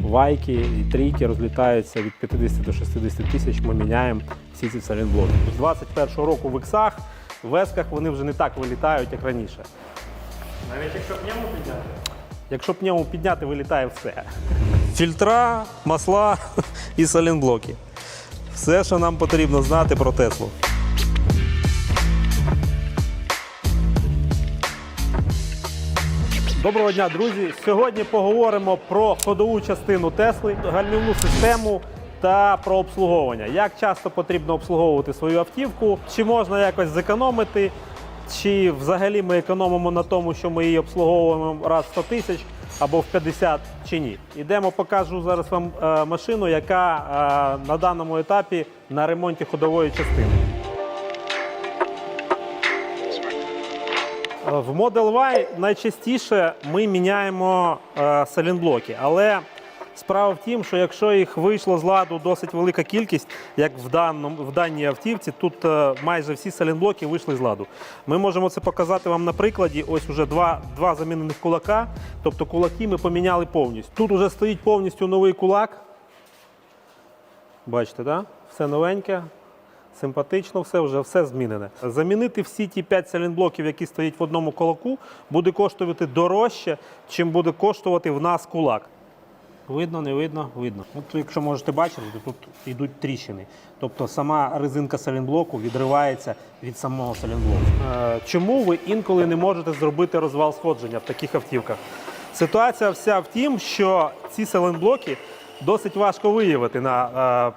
вайки і трійки розлітаються від 50 до 60 тисяч, ми міняємо всі ці салінблоки. З 21-го року в іксах, в есках вони вже не так вилітають, як раніше. Навіть якщо пневму підняти? Якщо пневму підняти, вилітає все. Фільтра, масла і салінблоки. Все, що нам потрібно знати про Теслу. Доброго дня, друзі! Сьогодні поговоримо про ходову частину Тесли, гальмівну систему та про обслуговування. Як часто потрібно обслуговувати свою автівку, чи можна якось зекономити, чи взагалі ми економимо на тому, що ми її обслуговуємо раз в 100 тисяч або в 50, чи ні. Ідемо, покажу зараз вам машину, яка на даному етапі на ремонті ходової частини. В Model Y найчастіше ми міняємо салінблоки, але справа в тім, що якщо їх вийшло з ладу досить велика кількість, як в даній автівці, тут майже всі салінблоки вийшли з ладу. Ми можемо це показати вам на прикладі. Ось уже два замінених кулака, тобто кулаки ми поміняли повністю. Тут вже стоїть повністю новий кулак. Бачите, так? Все новеньке. Симпатично, все змінене. Замінити всі ті 5 салінблоків, які стоять в одному кулаку, буде коштувати дорожче, чим буде коштувати в нас кулак. Видно, не видно? Видно. От, якщо можете бачити, то тут йдуть тріщини. Тобто сама резинка салінблоку відривається від самого салінблоку. Чому ви інколи не можете зробити розвал сходження в таких автівках? Ситуація вся в тім, що ці салінблоки досить важко виявити на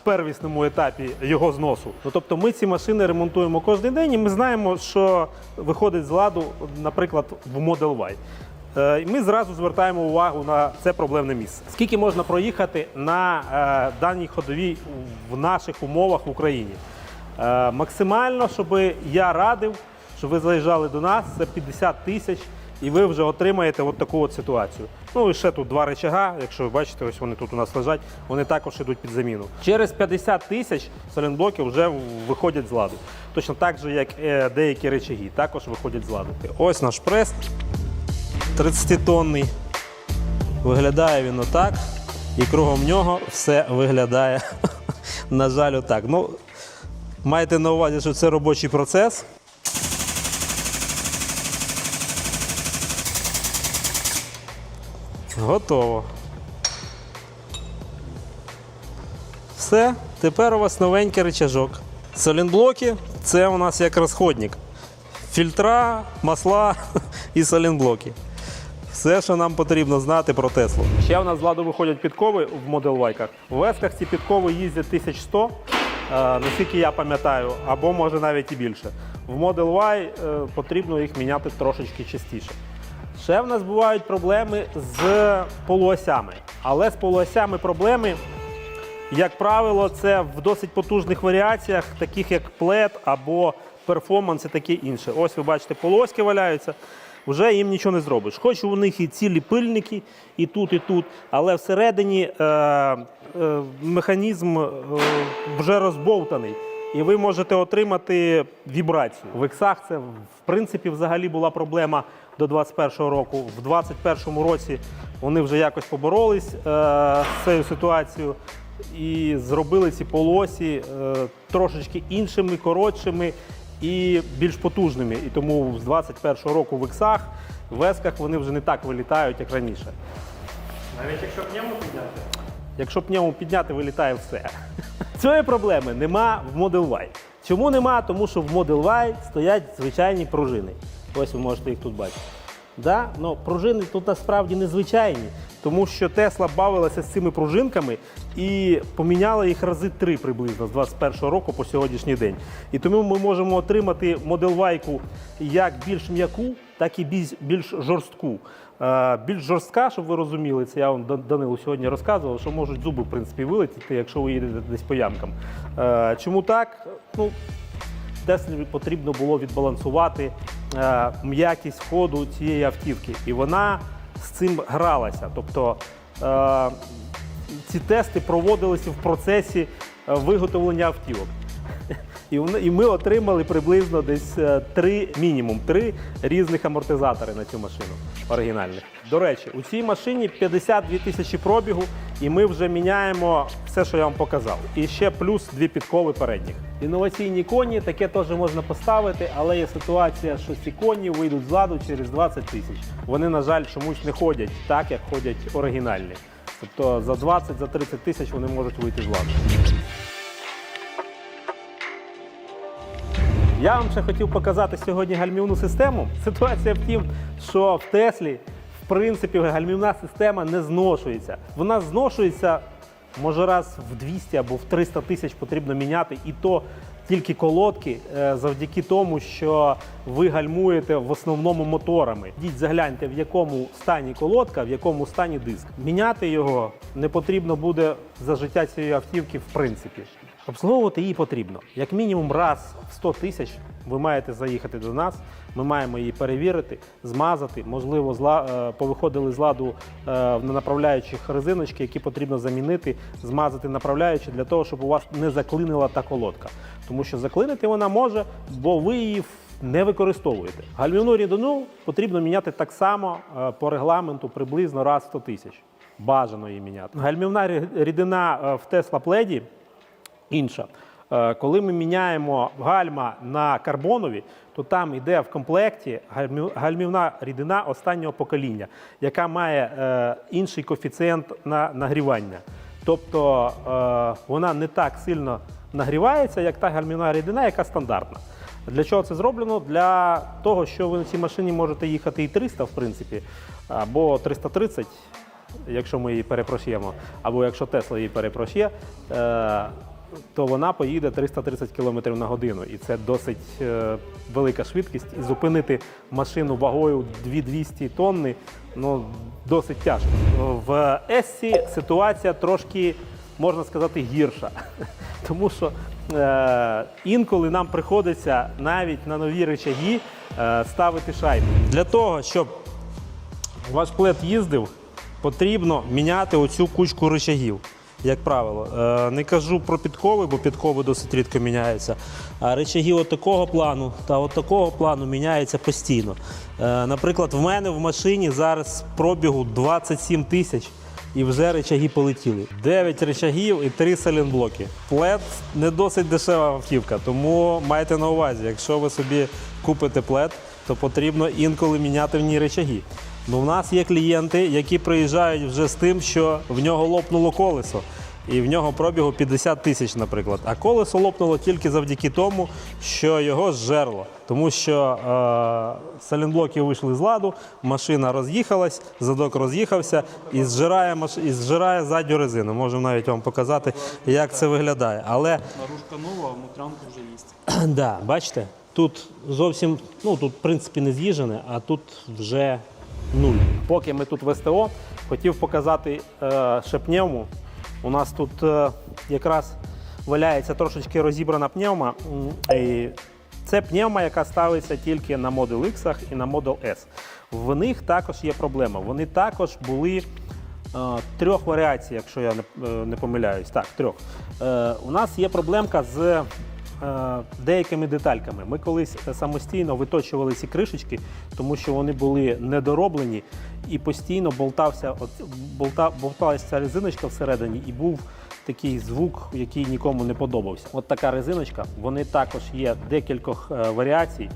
первісному етапі його зносу. Тобто ми ці машини ремонтуємо кожен день і ми знаємо, що виходить з ладу, наприклад, в Model Y. Ми зразу звертаємо увагу на це проблемне місце. Скільки можна проїхати на даній ходовій в наших умовах в Україні? Максимально, щоб я радив, щоб ви заїжджали до нас, це 50 тисяч. І ви вже отримаєте от таку от ситуацію. Ну і ще тут два рычага, якщо ви бачите, ось вони тут у нас лежать, вони також йдуть під заміну. Через 50 тисяч салінблоки вже виходять з ладу. Точно так же, як деякі рычаги, також виходять з ладу. Ось наш прес 30-тонний. Виглядає він отак. І кругом нього все виглядає, на жаль, отак. Ну, майте на увазі, що це робочий процес. Готово. Все, тепер у вас новенький рычажок. Салінблоки – це у нас як розходник. Фільтра, масла і салінблоки. Все, що нам потрібно знати про Теслу. Ще у нас з ладу виходять підкови в Model Y. В есках ці підкови їздять 1100, наскільки я пам'ятаю, або може навіть і більше. В Model Y потрібно їх міняти трошечки частіше. Ще в нас бувають проблеми з полуосями. Але з полуосями проблеми, як правило, це в досить потужних варіаціях, таких як плед або перформанс і таке інше. Ось ви бачите, полуоськи валяються, вже їм нічого не зробиш. Хоч у них і цілі пильники, і тут, але всередині механізм вже розбовтаний. І ви можете отримати вібрацію. В іксах це, в принципі, взагалі була проблема до 2021 року. В 2021 році вони вже якось поборолись з цією ситуацією і зробили ці полуосі трошечки іншими, коротшими і більш потужними. І тому з 2021 року в іксах, в есках вони вже не так вилітають, як раніше. Навіть якщо пневму підняти? Якщо пневму підняти, вилітає все. Цієї проблеми нема в Model Y. Чому нема? Тому що в Model Y стоять звичайні пружини. Ось ви можете їх тут бачити. Да? Но пружини тут насправді незвичайні, тому що Tesla бавилася з цими пружинками і поміняла їх рази 3 приблизно з 2021 року по сьогоднішній день. І тому ми можемо отримати Model Y як більш м'яку, так і більш жорстку. Більш жорстка, щоб ви розуміли, це я вам Данилу сьогодні розказував, що можуть зуби, в принципі, вилетіти, якщо ви їдете десь по ямкам. Чому так? Ну, Теслі потрібно було відбалансувати м'якість ходу цієї автівки. І вона з цим гралася. Тобто ці тести проводилися в процесі виготовлення автівок. І ми отримали приблизно десь мінімум 3 різних амортизатори на цю машину. оригінальних. До речі, у цій машині 52 тисячі пробігу, і ми вже міняємо все, що я вам показав. І ще плюс 2 підкови передніх. Інноваційні коні, таке теж можна поставити, але є ситуація, що ці коні вийдуть з ладу через 20 тисяч. Вони, на жаль, чомусь не ходять так, як ходять оригінальні. Тобто за 20-30 тисяч вони можуть вийти з ладу. Я вам ще хотів показати сьогодні гальмівну систему. Ситуація в тім, що в Теслі, в принципі, гальмівна система не зношується. Вона зношується, може, раз в 200 або в 300 тисяч потрібно міняти, і то тільки колодки, завдяки тому, що ви гальмуєте в основному моторами. Йдіть, загляньте, в якому стані колодка, в якому стані диск. Міняти його не потрібно буде за життя цієї автівки в принципі. Обслуговувати її потрібно. Як мінімум раз в 100 тисяч ви маєте заїхати до нас, ми маємо її перевірити, змазати, можливо, повиходили з ладу на направляючих резиночки, які потрібно замінити, змазати направляючі для того, щоб у вас не заклинила та колодка. Тому що заклинити вона може, бо ви її не використовуєте. Гальмівну рідину потрібно міняти так само по регламенту приблизно раз в 100 тисяч. Бажано її міняти. Гальмівна рідина в Tesla Plaid інша. Коли ми міняємо гальма на карбонові, то там йде в комплекті гальмівна рідина останнього покоління, яка має інший коефіцієнт на нагрівання. Тобто вона не так сильно нагрівається, як та гальмівна рідина, яка стандартна. Для чого це зроблено? Для того, що ви на цій машині можете їхати і 300, в принципі, або 330, якщо ми її перепрошуємо, або якщо Tesla її перепрошує, то вона поїде 330 км на годину. І це досить велика швидкість. І зупинити машину вагою 2200 тонни досить тяжко. В S ситуація трошки, можна сказати, гірша. Тому що інколи нам приходиться навіть на нові рычаги ставити шайби. Для того, щоб ваш плед їздив, потрібно міняти оцю кучку рычагів. Як правило, не кажу про підкови, бо підкови досить рідко міняються, а рычаги от такого плану та от такого плану міняються постійно. Наприклад, в мене в машині зараз пробігу 27 тисяч і вже рычаги полетіли. 9 рычагів і 3 сайлентблоки. Плед не досить дешева автівка, тому майте на увазі, якщо ви собі купите плед, то потрібно інколи міняти в ній рычаги. У нас є клієнти, які приїжджають вже з тим, що в нього лопнуло колесо, і в нього пробігу 50 тисяч, наприклад. А колесо лопнуло тільки завдяки тому, що його зжерло. Тому що сайлентблоки вийшли з ладу, машина роз'їхалась, задок роз'їхався і зжирає задню резину. Можемо навіть вам показати, як це виглядає. Але Наружка нова, а внутрянка вже є. да, бачите, тут зовсім, тут в принципі не з'їжджене, а тут вже нуль. Поки ми тут в СТО, хотів показати ще пневму. У нас тут якраз валяється трошечки розібрана пневма. І це пневма, яка ставиться тільки на Model X і на Model S. В них також є проблема. Вони також були 3 варіацій, якщо я не помиляюсь. Так, 3. У нас є проблемка з деякими детальками. Ми колись самостійно виточували ці кришечки, тому що вони були недороблені і постійно болталася ця резиночка всередині і був такий звук, який нікому не подобався. От така резиночка, вони також є декількох варіацій.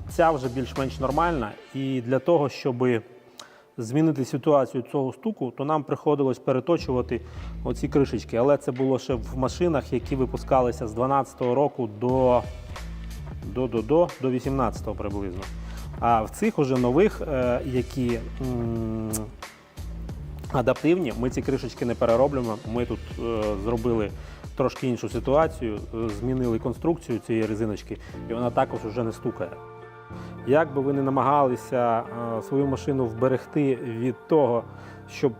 Ця вже більш-менш нормальна, і для того, щоб змінити ситуацію цього стуку, то нам приходилось переточувати оці кришечки. Але це було ще в машинах, які випускалися з 12-го року до 18-го приблизно. А в цих уже нових, які адаптивні, ми ці кришечки не перероблюємо. Ми тут зробили трошки іншу ситуацію, змінили конструкцію цієї резиночки, і вона також вже не стукає. Як би ви не намагалися свою машину вберегти від того, щоб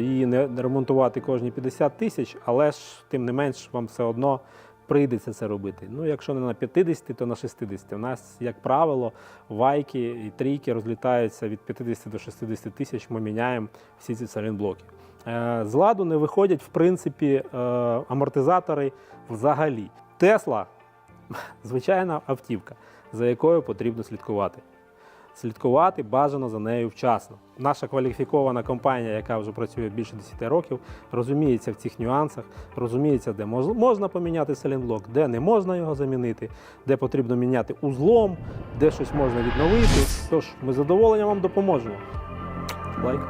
її не ремонтувати кожні 50 тисяч, але ж тим не менш вам все одно прийдеться це робити. Ну, якщо не на 50, то на 60. У нас, як правило, вайки і трійки розлітаються від 50 до 60 тисяч, ми міняємо всі ці сайлентблоки. З ладу не виходять, в принципі, амортизатори взагалі. Tesla – звичайна автівка, за якою потрібно слідкувати. слідкувати бажано за нею вчасно. Наша кваліфікована компанія, яка вже працює більше 10 років, розуміється в цих нюансах, розуміється, де можна поміняти сайлентблок, де не можна його замінити, де потрібно міняти узлом, де щось можна відновити. Тож, ми з задоволенням вам допоможемо. Лайк.